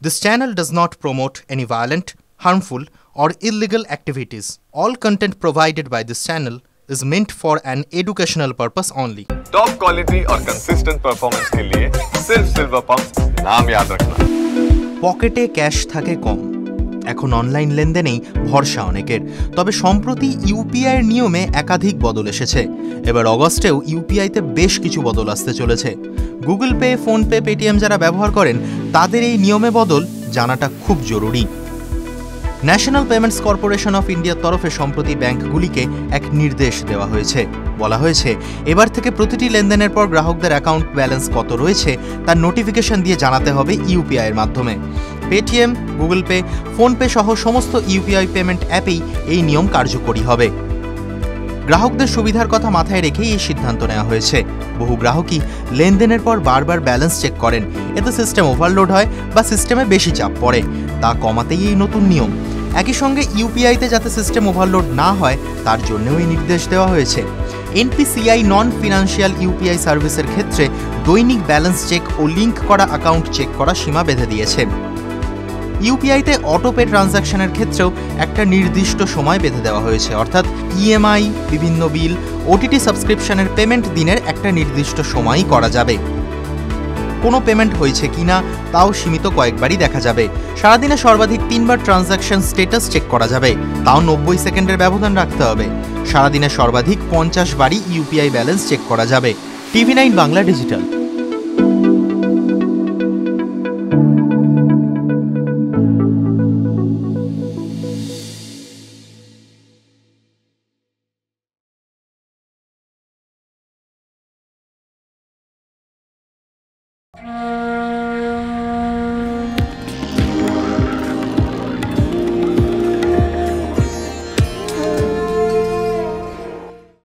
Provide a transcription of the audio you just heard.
This channel does not promote any violent, harmful, or illegal activities. All content provided by this channel is meant for an educational purpose only. Top quality और consistent performance के लिए सिर्फ silver pump नाम याद रखना। পকেটে cash থাকে কম, এখন অনলাইন লেনদেনেই ভরসা অনেকের। তবে সম্প্রতি ইউপিআইয়ের নিয়মে একাধিক বদল এসেছে। এবার অগস্টেও ইউপিআইতে বেশ কিছু বদল আসতে চলেছে। গুগল পে, ফোনপে, পেটিএম যারা ব্যবহার করেন তাদের এই নিয়মে বদল জানাটা খুব জরুরি। ন্যাশনাল পেমেন্টস কর্পোরেশন অফ ইন্ডিয়ার তরফে সম্প্রতি ব্যাংকগুলিকে এক নির্দেশ দেওয়া হয়েছে। বলা হয়েছে, এবার থেকে প্রতিটি লেনদেনের পর গ্রাহকদের অ্যাকাউন্ট ব্যালেন্স কত রয়েছে তার নোটিফিকেশন দিয়ে জানাতে হবে ইউপিআইয়ের মাধ্যমে। পেটিএম, গুগল পে, ফোনপে সহ সমস্ত ইউপিআই পেমেন্ট অ্যাপেই এই নিয়ম কার্যকরী হবে। গ্রাহকদের সুবিধার কথা মাথায় রেখেই এই সিদ্ধান্ত নেওয়া হয়েছে। বহু গ্রাহকই লেনদেনের পর বারবার ব্যালেন্স চেক করেন, এতে সিস্টেম ওভারলোড হয় বা সিস্টেমে বেশি চাপ পড়ে। তা কমাতেই এই নতুন নিয়ম। একই সঙ্গে ইউপিআইতে যাতে সিস্টেম ওভারলোড না হয় তার জন্যও এই নির্দেশ দেওয়া হয়েছে। এনপিসিআই নন ফিনান্সিয়াল ইউপিআই সার্ভিসের ক্ষেত্রে দৈনিক ব্যালেন্স চেক ও লিঙ্ক করা অ্যাকাউন্ট চেক করা সীমা বেঁধে দিয়েছে। ইউপিআইতে অটোপে ট্রানজ্যাকশনের ক্ষেত্রেও একটা নির্দিষ্ট সময় বেঁধে দেওয়া হয়েছে, অর্থাৎ ইএমআই, বিভিন্ন বিল, ওটিটি সাবস্ক্রিপশনের পেমেন্ট দিনের একটা নির্দিষ্ট সময়ই করা যাবে। কোনো পেমেন্ট হয়েছে কিনা তাও সীমিত কয়েকবারই দেখা যাবে। সারাদিনে সর্বাধিক 3 বার ট্রানজ্যাকশন স্ট্যাটাস চেক করা যাবে, তাও 90 সেকেন্ডের ব্যবধান রাখতে হবে। সারাদিনে সর্বাধিক 50 বারই ইউপিআই ব্যালেন্স চেক করা যাবে। টিভি9 বাংলা ডিজিটাল।